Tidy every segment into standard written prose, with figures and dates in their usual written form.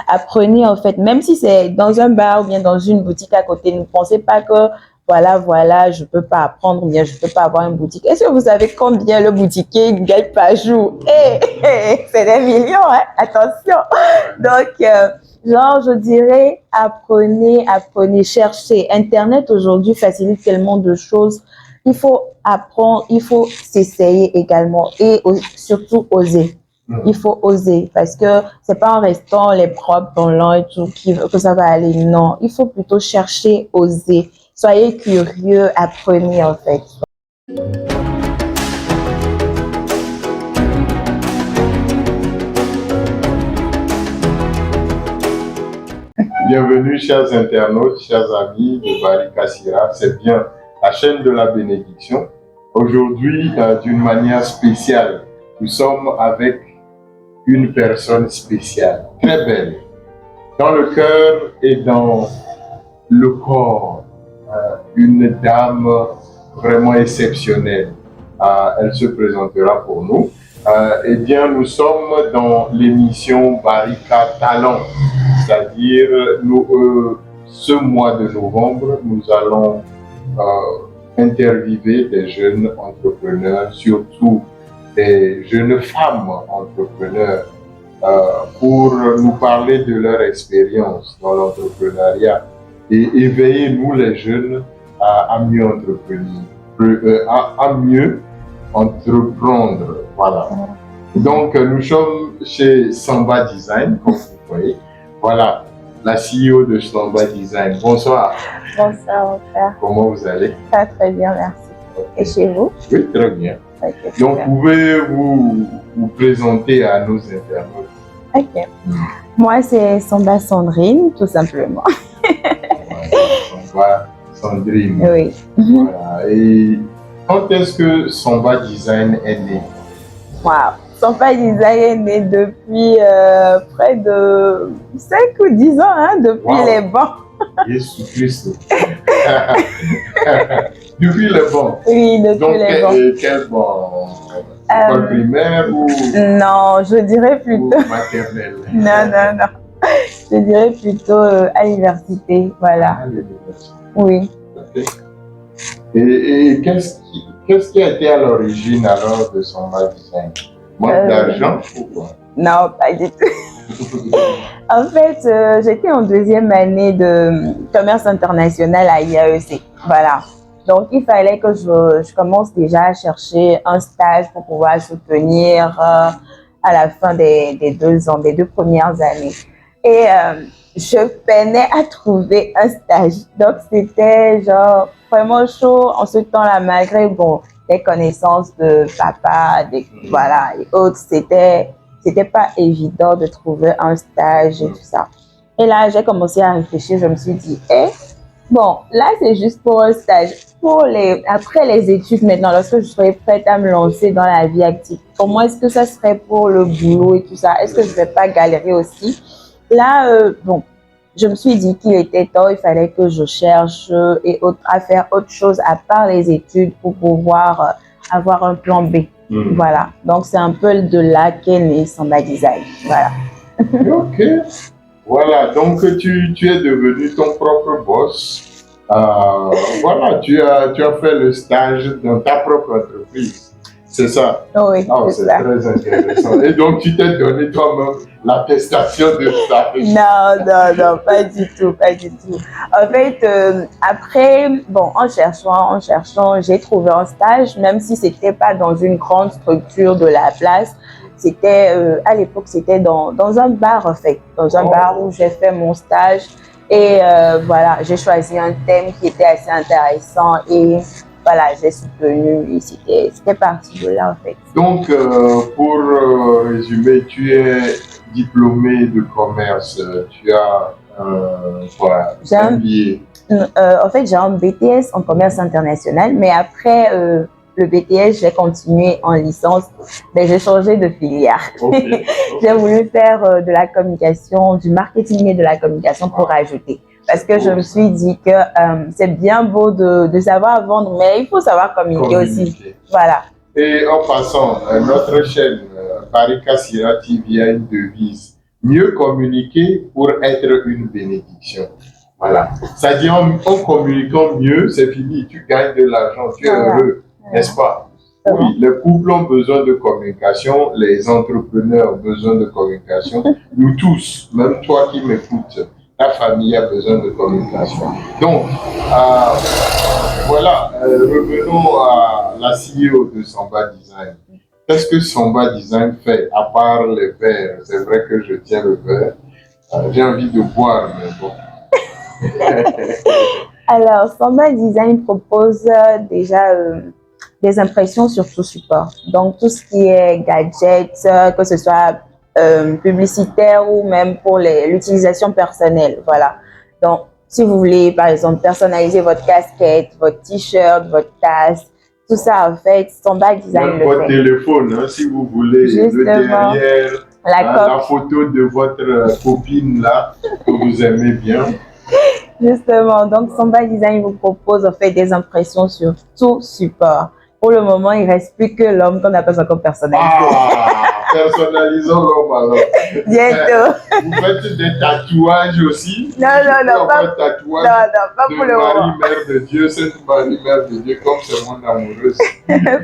Apprenez en fait, même si c'est dans un bar ou bien dans une boutique à côté, ne pensez pas que voilà, je peux pas apprendre ou bien je peux pas avoir une boutique. Est-ce que vous savez combien le boutiquier gagne par jour? C'est des millions, hein? Attention. Donc, genre, je dirais, apprenez, cherchez. Internet aujourd'hui facilite tellement de choses. Il faut apprendre, il faut s'essayer également et surtout oser. Il faut oser parce que c'est pas en restant les propres dans l'an et tout que ça va aller. Non, il faut plutôt chercher, oser. Soyez curieux, apprenez en fait. Bienvenue, chers internautes, chers amis de Barika Sira. C'est bien la chaîne de la bénédiction. Aujourd'hui, d'une manière spéciale, nous sommes avec une personne spéciale, très belle, dans le cœur et dans le corps, une dame vraiment exceptionnelle. Elle se présentera pour nous. Eh bien, nous sommes dans l'émission Barika Talent, c'est-à-dire ce mois de novembre, nous allons interviewer des jeunes entrepreneurs, surtout des jeunes femmes entrepreneurs, pour nous parler de leur expérience dans l'entrepreneuriat et éveiller nous les jeunes à mieux entreprendre, à mieux entreprendre. Voilà. Donc nous sommes chez Samba Design, comme vous voyez. Voilà, la CEO de Samba Design. Bonsoir. Bonsoir, mon frère. Comment vous allez? Très très bien, merci. Okay. Et chez vous? Oui, très bien. Okay, donc, pouvez-vous vous présenter à nos internautes? Ok. Moi, c'est Samba Sandrine, tout simplement. Samba Sandrine. Oui. Voilà. Et quand est-ce que Samba Design est né? Wow. Samba Design est né depuis près de 5 ou 10 ans, hein, depuis les bancs. Jésus-Christ. Depuis les bancs? Oui, depuis les bancs. Donc, quel banc? École primaire ou? Non, je dirais plutôt. Ou maternelle? Non. Je dirais plutôt à l'université, voilà. À l'université. Oui. Okay. Et qu'est-ce qui a été à l'origine alors de Samba Design? Manque d'argent ou quoi? Non, pas du tout. En fait, j'étais en 2e année de commerce international à IAEC. Voilà. Donc, il fallait que je commence déjà à chercher un stage pour pouvoir soutenir à la fin des 2 ans, des 2 premières années. Et je peinais à trouver un stage. Donc, c'était genre vraiment chaud en ce temps-là, malgré bon, les connaissances de papa, voilà, et autres. C'était pas évident de trouver un stage et tout ça. Et là, j'ai commencé à réfléchir. Je me suis dit, bon, là, c'est juste pour un stage. Après les études, maintenant, lorsque je serai prête à me lancer dans la vie active, comment est-ce que ça serait pour le boulot et tout ça? Est-ce que je vais pas galérer aussi? Là, bon, je me suis dit qu'il était temps, il fallait que je cherche à faire autre chose à part les études pour pouvoir avoir un plan B. Voilà. Donc, c'est un peu de là qu'est né Samba Design. Voilà. Ok. Voilà. Donc, tu es devenu ton propre boss. Voilà. Tu as fait le stage dans ta propre entreprise. C'est ça? Oui, c'est très intéressant. Et donc, tu t'es donné toi-même l'attestation de stage? Non, pas du tout. En fait, après, bon, en cherchant, j'ai trouvé un stage, même si c'était pas dans une grande structure de la place. C'était, à l'époque, c'était dans un bar, en fait. Dans un bar où j'ai fait mon stage. Et voilà, j'ai choisi un thème qui était assez intéressant et voilà, j'ai soutenu et c'était parti de là en fait. Donc, pour résumer, tu es diplômé de commerce, tu as quoi? Un billet. En fait, j'ai un BTS en commerce international, mais après le BTS, j'ai continué en licence, mais j'ai changé de filière. Okay. J'ai voulu faire de la communication, du marketing et de la communication pour ajouter. Parce que je me suis dit que c'est bien beau de savoir vendre, mais il faut savoir communiquer aussi. Voilà. Et en passant, notre chaîne, Barika Sira TV a une devise. mieux communiquer pour être une bénédiction. Voilà. C'est-à-dire, en communiquant mieux, c'est fini. Tu gagnes de l'argent, tu es heureux, n'est-ce pas? Oui, les couples ont besoin de communication, les entrepreneurs ont besoin de communication, nous tous, même toi qui m'écoutes, ta famille a besoin de communication. Donc, voilà, revenons à la CEO de Samba Design. Qu'est-ce que Samba Design fait, à part les verres? C'est vrai que je tiens le verre, j'ai envie de boire, mais bon. Alors, Samba Design propose déjà des impressions sur tout support. Donc, tout ce qui est gadgets, que ce soit publicitaire ou même pour l'utilisation personnelle. Voilà. Donc, si vous voulez, par exemple, personnaliser votre casquette, votre t-shirt, votre tasse, tout ça, en fait, Samba Design même votre téléphone, hein, si vous voulez, justement, le derrière, la photo de votre copine là, que vous aimez bien. Justement, donc Samba Design vous propose en fait des impressions sur tout support. Pour le moment, il ne reste plus que l'homme qu'on n'a pas encore personnalisé. Personnalisons l'homme alors. Bientôt. Vous faites des tatouages aussi? Non, pas, tatouage pas pour le moment. Marie-Mère de Dieu, cette Marie-Mère de Dieu, comme c'est mon amoureuse.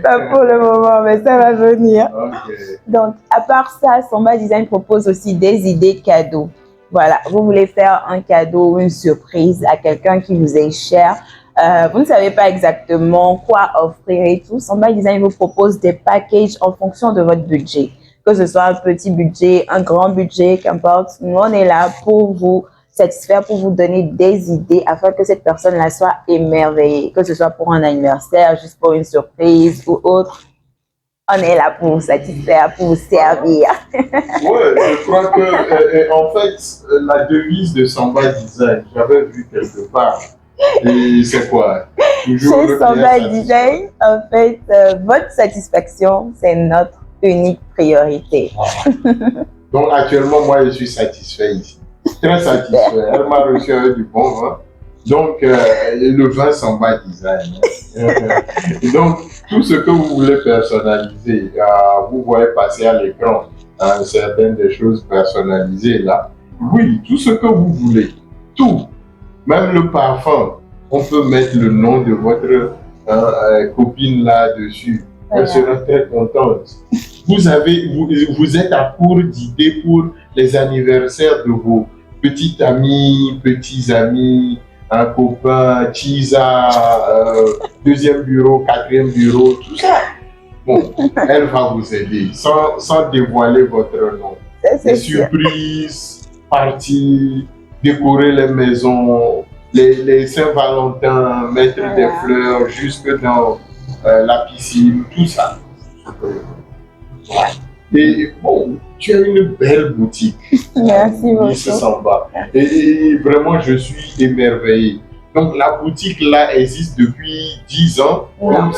Pas pour le moment, mais ça va venir. Okay. Donc, à part ça, Samba Design propose aussi des idées cadeaux. Voilà, vous voulez faire un cadeau ou une surprise à quelqu'un qui vous est cher. Vous ne savez pas exactement quoi offrir et tout. Samba Design vous propose des packages en fonction de votre budget. Que ce soit un petit budget, un grand budget, qu'importe. Nous, on est là pour vous satisfaire, pour vous donner des idées afin que cette personne-là soit émerveillée. Que ce soit pour un anniversaire, juste pour une surprise ou autre. On est là pour vous satisfaire, pour vous servir. Oui, je crois que, en fait, la devise de Samba Design, j'avais vu quelque part. Et c'est quoi? Toujours chez Samba Design, en fait, votre satisfaction, c'est notre unique priorité. Donc, actuellement, moi, je suis satisfait ici. Très satisfait. Elle m'a reçu avec du bon vin. Donc, le vin Samba Design. Donc, tout ce que vous voulez personnaliser, vous voyez passer à l'écran certaines des choses personnalisées là. Oui, tout ce que vous voulez, tout, même le parfum, on peut mettre le nom de votre copine là dessus. Elle sera très contente. Vous êtes à court d'idées pour les anniversaires de vos petites amies, petits amis, un copain, Chisa, deuxième bureau, quatrième bureau, tout ça. Bon, elle va vous aider sans dévoiler votre nom. Les surprises, parties, décorer les maisons, les Saint-Valentin, mettre des fleurs jusque dans la piscine, tout ça. Et bon, tu as une belle boutique. Merci beaucoup. Et vraiment, je suis émerveillé. Donc, la boutique là existe depuis 10 ans. Donc,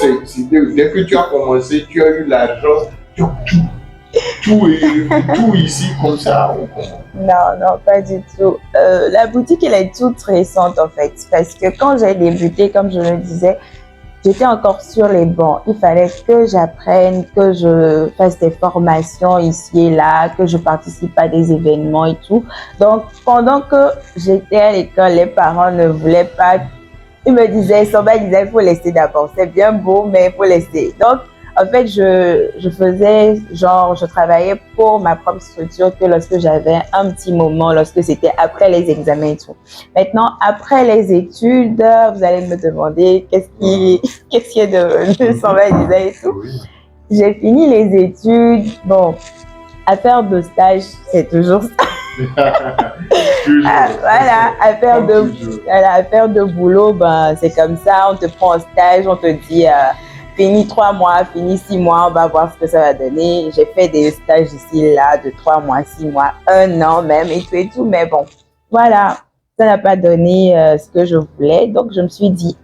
dès que tu as commencé, tu as eu l'argent, tu as tout ici comme ça. Non, pas du tout. La boutique, elle est toute récente en fait. Parce que quand j'ai débuté, comme je le disais, j'étais encore sur les bancs. Il fallait que j'apprenne, que je fasse des formations ici et là, que je participe à des événements et tout. Donc, pendant que j'étais à l'école, les parents ne voulaient pas. Ils me disaient, Samba disait, il faut laisser d'abord. C'est bien beau, mais il faut laisser. Donc, en fait, je faisais genre, je travaillais pour ma propre structure que lorsque j'avais un petit moment, lorsque c'était après les examens et tout. Maintenant, après les études, vous allez me demander qu'est-ce qui est de Samba Design et tout. J'ai fini les études. Bon, affaire de stage, c'est toujours ça. Voilà, affaire de boulot, ben, c'est comme ça. On te prend en stage, on te dit... fini 3 mois, fini 6 mois, on va voir ce que ça va donner. J'ai fait des stages ici, là, de 3 mois, 6 mois, 1 an même, et tout. Mais bon, voilà, ça n'a pas donné ce que je voulais. Donc, je me suis dit,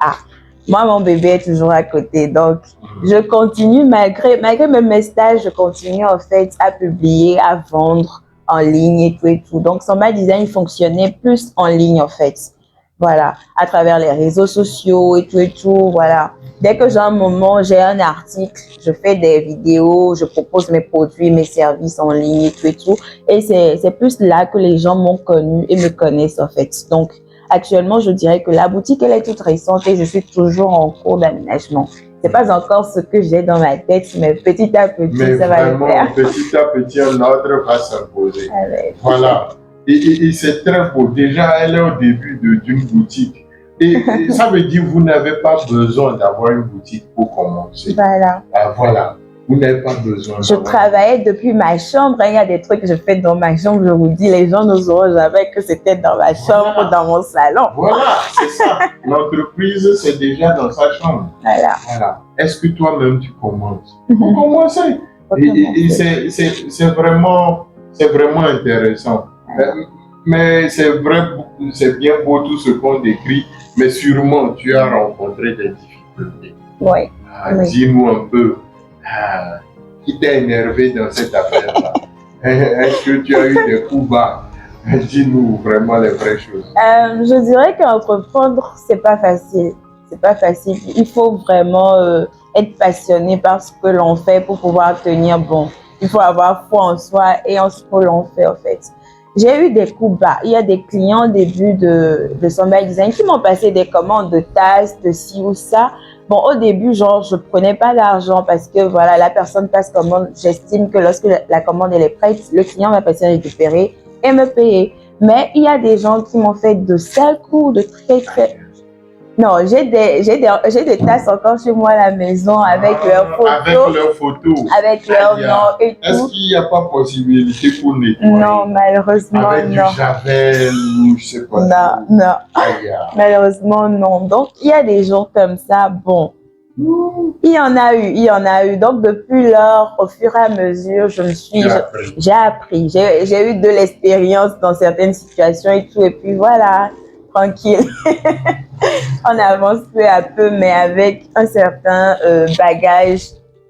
moi, mon bébé est toujours à côté. Donc, je continue, malgré même mes stages, je continue en fait à publier, à vendre en ligne et tout. Donc, Samba Design fonctionnait plus en ligne en fait. voilà, à travers les réseaux sociaux et tout, voilà. Dès que j'ai un moment, j'ai un article, je fais des vidéos, je propose mes produits, mes services en ligne et tout. Et c'est plus là que les gens m'ont connu et me connaissent en fait. Donc, actuellement, je dirais que la boutique, elle est toute récente et je suis toujours en cours d'aménagement. C'est pas encore ce que j'ai dans ma tête, mais petit à petit, ça va le faire. Petit à petit, un ordre va s'imposer. Ouais. Voilà. Et c'est très beau. Déjà, elle est au début d'une boutique. Et ça veut dire que vous n'avez pas besoin d'avoir une boutique pour commencer. Voilà. Voilà. Vous n'avez pas besoin. Je travaillais depuis ma chambre. Il y a des trucs que je fais dans ma chambre. Je vous dis, les gens ne sauront jamais que c'était dans ma chambre ou dans mon salon. Voilà, c'est ça. L'entreprise, c'est déjà dans sa chambre. Voilà. Est-ce que toi-même, tu commences? Vous commencez. Et c'est vraiment intéressant. Mais c'est vrai, c'est bien beau tout ce qu'on décrit, mais sûrement tu as rencontré des difficultés. Oui. Dis-nous un peu, qui t'a énervé dans cette affaire-là? Est-ce que tu as eu des coups bas? Dis-nous vraiment les vraies choses. Je dirais qu'entreprendre, c'est pas facile. C'est pas facile. Il faut vraiment être passionné par ce que l'on fait pour pouvoir tenir bon. Il faut avoir foi en soi et en ce que l'on fait en fait. J'ai eu des coups bas. Il y a des clients au début de Somba Design qui m'ont passé des commandes de tasses, de ci ou ça. Bon, au début, genre, je prenais pas d'argent parce que voilà, la personne passe commande. J'estime que lorsque la commande elle est prête, le client va passer à récupérer et me payer. Mais il y a des gens qui m'ont fait de sales coups, de très... Non, j'ai des tasses encore chez moi à la maison avec leurs photos. Avec leurs noms et tout. Est-ce qu'il n'y a pas possibilité pour nettoyer? Non, malheureusement, avec non. Du Javel ou je sais pas. Non. Malheureusement, non. Donc, il y a des jours comme ça, bon. Il y en a eu. Donc, depuis lors, au fur et à mesure, j'ai appris. J'ai eu de l'expérience dans certaines situations et tout. Et puis voilà, tranquille. On avance peu à peu, mais avec un certain bagage,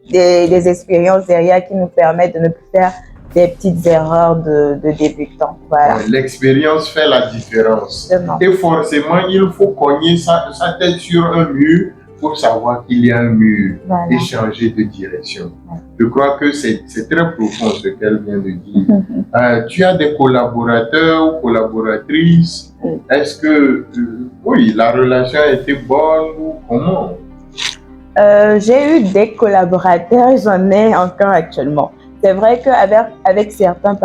des expériences derrière qui nous permettent de ne plus faire des petites erreurs de débutants. Voilà. L'expérience fait la différence. Exactement. Et forcément, il faut cogner sa tête sur un mur pour savoir qu'il y a un mur et changer de direction. Je crois que c'est très profond ce qu'elle vient de dire. Tu as des collaborateurs ou collaboratrices. Est-ce que, oui, la relation a été bonne ou comment? J'ai eu des collaborateurs, j'en ai encore actuellement. C'est vrai qu'avec certains,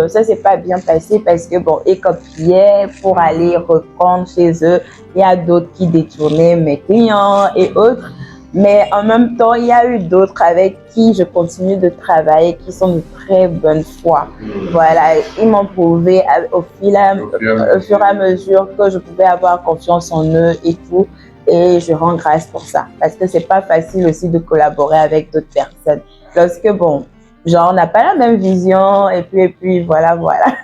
ça s'est pas bien passé parce que bon, ils copiaient pour aller reprendre chez eux. Il y a d'autres qui détournaient mes clients et autres. Mais en même temps, il y a eu d'autres avec qui je continue de travailler, qui sont de très bonne foi. Voilà, ils m'ont prouvé au fur et à mesure que je pouvais avoir confiance en eux et tout. Et je rends grâce pour ça. Parce que c'est pas facile aussi de collaborer avec d'autres personnes. Lorsque, bon, genre, on n'a pas la même vision et puis voilà.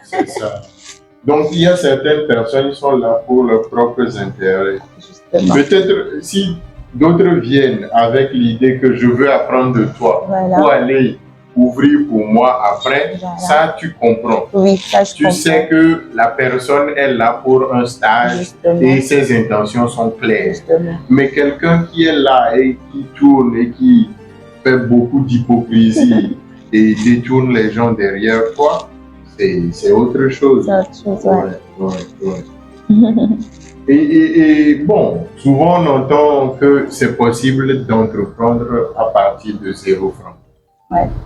C'est ça. Donc, il y a certaines personnes qui sont là pour leurs propres intérêts. Justement. Peut-être si d'autres viennent avec l'idée que je veux apprendre de toi pour aller ouvrir pour moi après, ça tu comprends. Oui, ça je comprends. Tu sais que la personne est là pour un stage et ses intentions sont claires. Mais quelqu'un qui est là et qui tourne et qui fait beaucoup d'hypocrisie et détourne les gens derrière toi, c'est autre chose. C'est autre chose, Et bon, souvent on entend que c'est possible d'entreprendre à partir de 0 francs.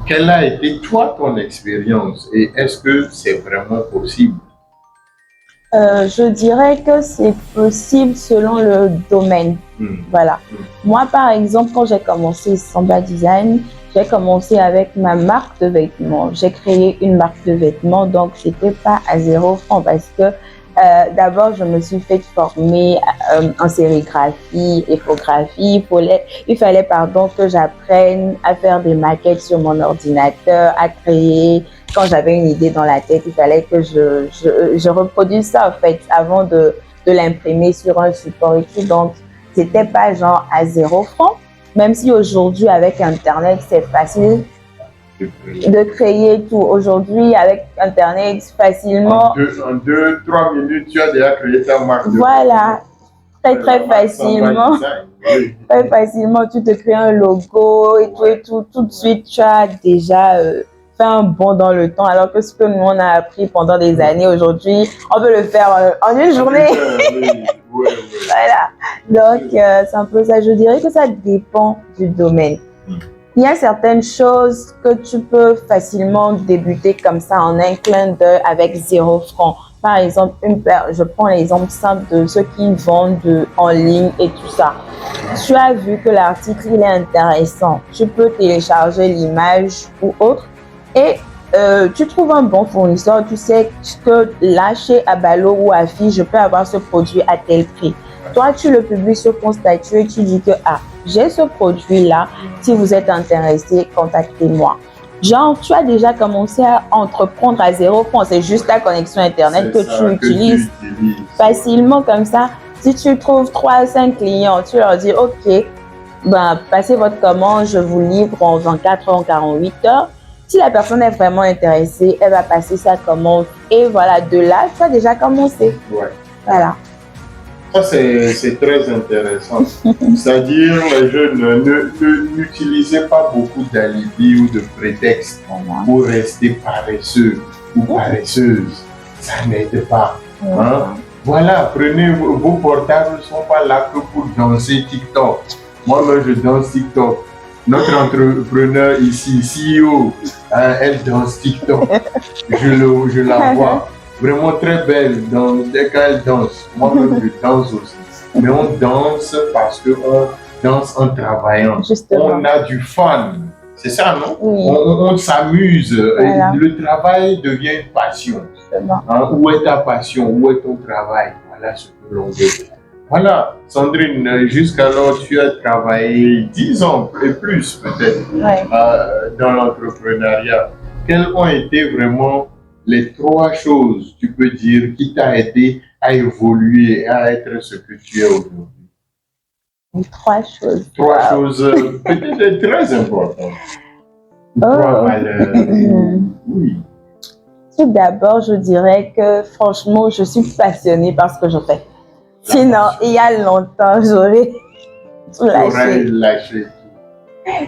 Quelle a été toi ton expérience et est-ce que c'est vraiment possible? Je dirais que c'est possible selon le domaine. Voilà. Moi, par exemple, quand j'ai commencé Somba Design, j'ai commencé avec ma marque de vêtements. J'ai créé une marque de vêtements, donc c'était pas à 0 francs parce que d'abord, je me suis fait former en sérigraphie, échographie. Il fallait que j'apprenne à faire des maquettes sur mon ordinateur, à créer. Quand j'avais une idée dans la tête, il fallait que je reproduise ça en fait avant de l'imprimer sur un support et tout. Donc, c'était pas genre à 0 francs. Même si aujourd'hui, avec Internet, c'est facile. de créer tout. Aujourd'hui, avec Internet, facilement. En 2-3 minutes, tu as déjà créé ta marque. Voilà, très facilement. Très facilement, tu te crées un logo et tout de suite, tu as déjà fait un bond dans le temps, alors que ce que nous, on a appris pendant des années, aujourd'hui, on peut le faire en une journée. Voilà, donc c'est un peu ça. Je dirais que ça dépend du domaine. Il y a certaines choses que tu peux facilement débuter comme ça en un clin d'œil avec 0 francs. Par exemple, je prends l'exemple simple de ceux qui vendent en ligne et tout ça. Tu as vu que l'article il est intéressant. Tu peux télécharger l'image ou autre et tu trouves un bon fournisseur. Tu sais que là, chez Abalo ou Afi, je peux avoir ce produit à tel prix. Toi, tu le publies sur ton statut et tu dis que j'ai ce produit-là. Si vous êtes intéressé, contactez-moi. Genre, tu as déjà commencé à entreprendre à 0 francs. C'est juste ta connexion Internet que tu utilises facilement comme ça. Si tu trouves 3 à 5 clients, tu leur dis, OK, passez votre commande, je vous livre en 24 heures, en 48 heures. Si la personne est vraiment intéressée, elle va passer sa commande. Et voilà, de là, tu as déjà commencé. Ouais. Voilà. Ça, c'est très intéressant. C'est-à-dire, les jeunes n'utilisaient pas beaucoup d'alibis ou de prétextes pour rester paresseux ou paresseuses. Ça n'aide pas. Hein? Voilà, prenez vos portables, ne sont pas là que pour danser TikTok. Moi-même, je danse TikTok. Notre entrepreneur ici, CEO, elle danse TikTok. Je la vois. Vraiment très belle dès qu'elle danse. Moi-même, je danse aussi. Mais on danse parce qu'on danse en travaillant. Justement. On a du fun. C'est ça, non? Oui. On s'amuse. Voilà. Le travail devient une passion. Hein? Où est ta passion? Où est ton travail? Voilà ce que l'on veut. Voilà, Sandrine, jusqu'alors tu as travaillé 10 ans et plus peut-être dans l'entrepreneuriat. Quelles ont été vraiment les 3 choses, tu peux dire, qui t'ont aidé à évoluer, à être ce que tu es aujourd'hui? Les 3 choses. 3 choses peut-être très importantes. 3 valeurs. Oui. Tout d'abord, je dirais que franchement, je suis passionnée par ce que je fais. Sinon, il y a longtemps, j'aurais tout lâché.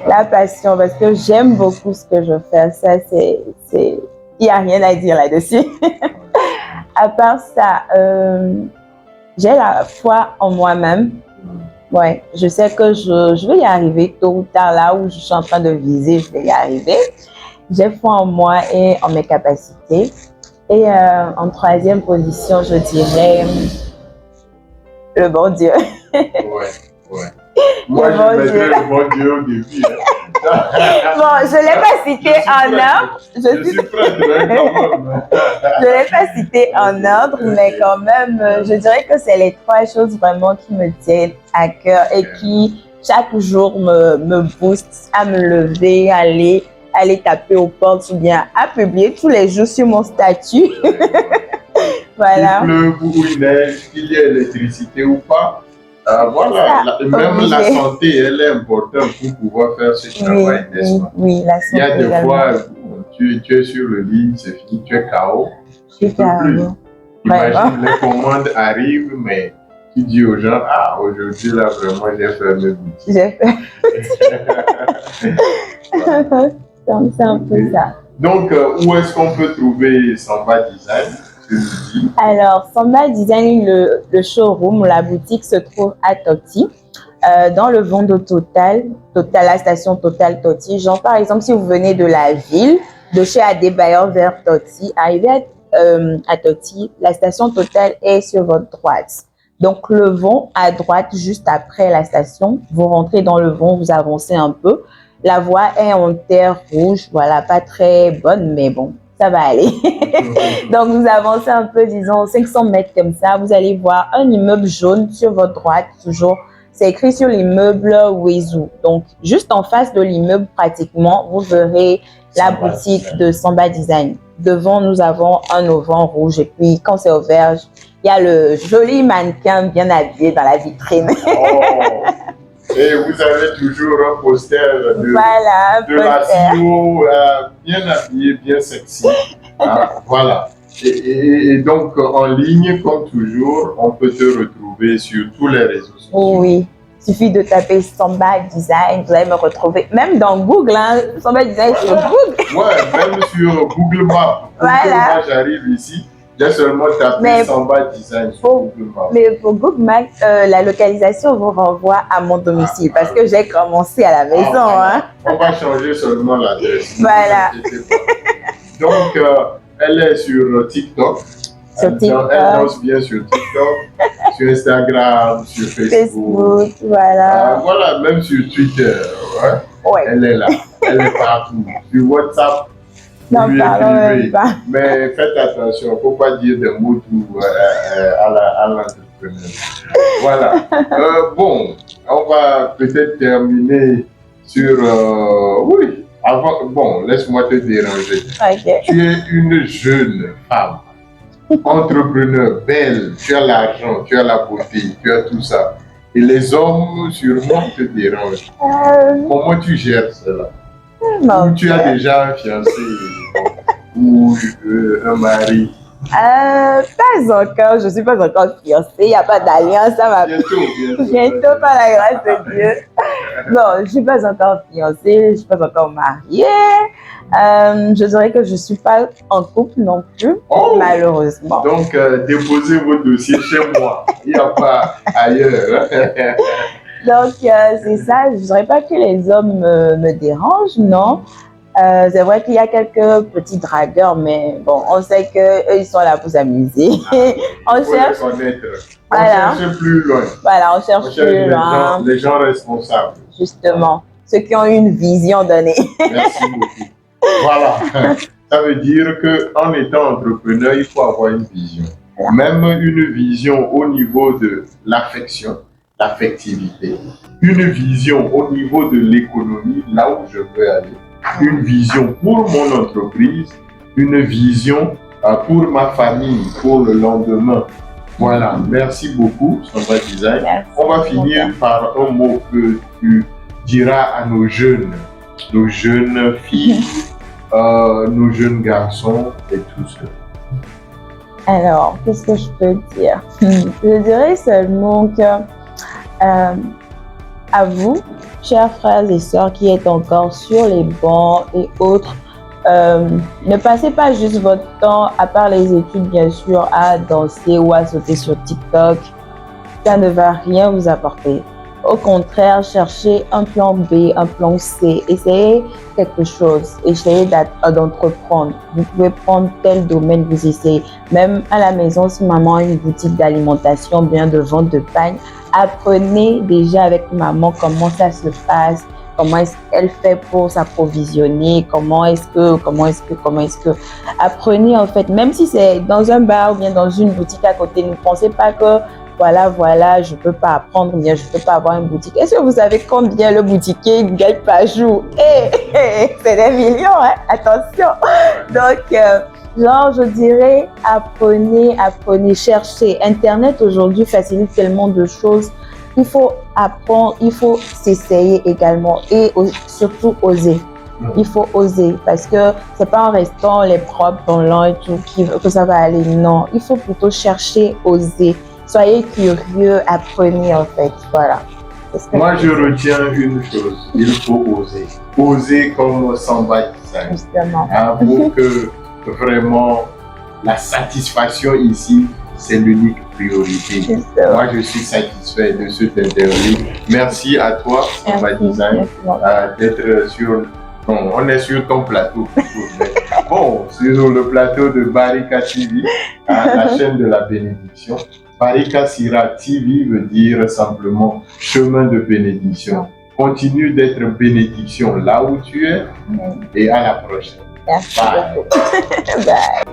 La passion, parce que j'aime beaucoup ce que je fais. Ça, il n'y a rien à dire là-dessus. À part ça, j'ai la foi en moi-même. Ouais, je sais que je vais y arriver tôt ou tard, là où je suis en train de viser, je vais y arriver. J'ai foi en moi et en mes capacités. Et en 3e position, je dirais le bon Dieu. Ouais. Moi, je mettrais le bon Dieu au début. Bon, je ne l'ai pas cité en ordre. Je suis prête, quand même. Je ne l'ai pas cité en ordre, mais quand même, je dirais que c'est les 3 choses vraiment qui me tiennent à cœur et qui, chaque jour, me boostent à me lever, aller taper aux portes ou bien à publier tous les jours sur mon statut. Voilà. Qu'il pleuve ou il neige, qu'il y ait électricité ou pas. Voilà, même la santé, elle est importante pour pouvoir faire ce travail, n'est-ce pas? Oui, la santé. Il y a des fois, tu es sur le lit, c'est fini, tu es KO. Je suis KO. Imagine, les commandes arrivent, mais tu dis aux gens, aujourd'hui, là, vraiment, j'ai fait mes boutiques. J'ai fait. Donc, c'est un peu ça. Donc, où est-ce qu'on peut trouver Samba Design? Alors, Samba Design, le showroom, la boutique se trouve à Toti, dans le Vendo Total, la station Total Toti. Genre, par exemple, si vous venez de la ville, de chez Adebayor vers Toti, arrivez à Toti, la station Total est sur votre droite. Donc, le Vent à droite, juste après la station, vous rentrez dans le Vent, vous avancez un peu. La voie est en terre rouge, voilà, pas très bonne, mais bon, ça va aller. Donc, vous avancez un peu, disons, 500 mètres comme ça. Vous allez voir un immeuble jaune sur votre droite, toujours. C'est écrit sur l'immeuble Wezu. Donc, juste en face de l'immeuble, pratiquement, vous verrez la boutique de Samba Design. Devant, nous avons un auvent rouge. Et puis, quand c'est ouvert, il y a le joli mannequin bien habillé dans la vitrine. Et vous avez toujours un poster Voilà, de la CEO bien habillée, bien sexy. Voilà. Et donc, en ligne, comme toujours, on peut te retrouver sur tous les réseaux sociaux. Oui. Il suffit de taper Samba Design, vous allez me retrouver. Même dans Google, hein, Samba Design sur Google. Ouais, même sur Google Maps. Voilà. Moi, j'arrive ici, j'ai seulement tapé Samba Design sur Google Maps. Mais pour Google Maps, la localisation vous renvoie à mon domicile parce que j'ai commencé à la maison. Voilà. Hein. On va changer seulement l'adresse. Voilà. Donc, elle est sur TikTok. Elle danse bien sur TikTok, sur Instagram, sur Facebook. Voilà. Voilà, même sur Twitter. Ouais. Elle est là. Elle est partout. Sur WhatsApp, vous lui écrivez. Mais faites attention, il ne faut pas dire des mots tout à l'entrepreneur. Voilà. Bon, on va peut-être terminer sur... oui. Avant, bon, laisse-moi te déranger. Okay. Tu es une jeune femme, entrepreneur, belle, tu as l'argent, tu as la beauté, tu as tout ça. Et les hommes sûrement te dérangent. Comment tu gères cela? Ou tu as déjà un fiancé ou un mari? Pas encore, je ne suis pas encore fiancée, il n'y a pas d'alliance, ça va. Bientôt, par la grâce de Dieu. Non, je ne suis pas encore fiancée, je ne suis pas encore mariée. Je dirais que je ne suis pas en couple non plus, malheureusement. Donc, déposez vos dossiers chez moi, il n'y a pas ailleurs. Donc, c'est ça, je ne dirais pas que les hommes me dérangent, non. C'est vrai qu'il y a quelques petits dragueurs, mais bon, on sait qu'eux, ils sont là pour s'amuser. On cherche. On cherche plus loin. Voilà, on cherche plus loin. Les gens responsables. Justement, ceux qui ont une vision donnée. Merci beaucoup. Voilà. Ça veut dire qu'en étant entrepreneur, il faut avoir une vision. Même une vision au niveau de l'affection, l'affectivité. Une vision au niveau de l'économie, là où je veux aller. Une vision pour mon entreprise, une vision pour ma famille, pour le lendemain. Voilà, merci beaucoup, Samba Design. Merci. On va finir par un mot que tu diras à nos jeunes filles, nos jeunes garçons et tout ça. Alors, qu'est-ce que je peux dire? Je dirais seulement que à vous, chers frères et sœurs qui êtes encore sur les bancs et autres, ne passez pas juste votre temps, à part les études bien sûr, à danser ou à sauter sur TikTok. Ça ne va rien vous apporter. Au contraire, cherchez un plan B, un plan C. Essayez quelque chose. Essayez d'entreprendre. Vous pouvez prendre tel domaine, vous essayez. Même à la maison, si maman a une boutique d'alimentation, bien de vente de pain, apprenez déjà avec maman comment ça se passe, comment est-ce qu'elle fait pour s'approvisionner, comment est-ce que. Apprenez en fait, même si c'est dans un bar ou bien dans une boutique à côté, ne pensez pas que voilà, je ne peux pas apprendre, bien, je ne peux pas avoir une boutique. Est-ce que vous savez combien le boutiquier gagne par jour? C'est des millions, hein? Attention. Donc, je dirais, apprenez, cherchez. Internet aujourd'hui facilite tellement de choses. Il faut apprendre, il faut s'essayer également et surtout oser. Il faut oser parce que c'est pas en restant les propres dans l'an et tout que ça va aller. Non, il faut plutôt chercher, oser. Soyez curieux, apprenez en fait. Voilà. Moi, je retiens une chose. Il faut oser. Oser comme Samba Design. Justement. Pour que vraiment la satisfaction ici, c'est l'unique priorité. Justement. Moi, je suis satisfait de cette interview. Merci à toi, Samba Design, d'être sur... Bon, on est sur ton plateau. Bon, sur le plateau de Barika TV, la chaîne de la bénédiction. Barika Sira TV veut dire simplement chemin de bénédiction. Continue d'être bénédiction là où tu es et à la prochaine. Merci beaucoup. Bye.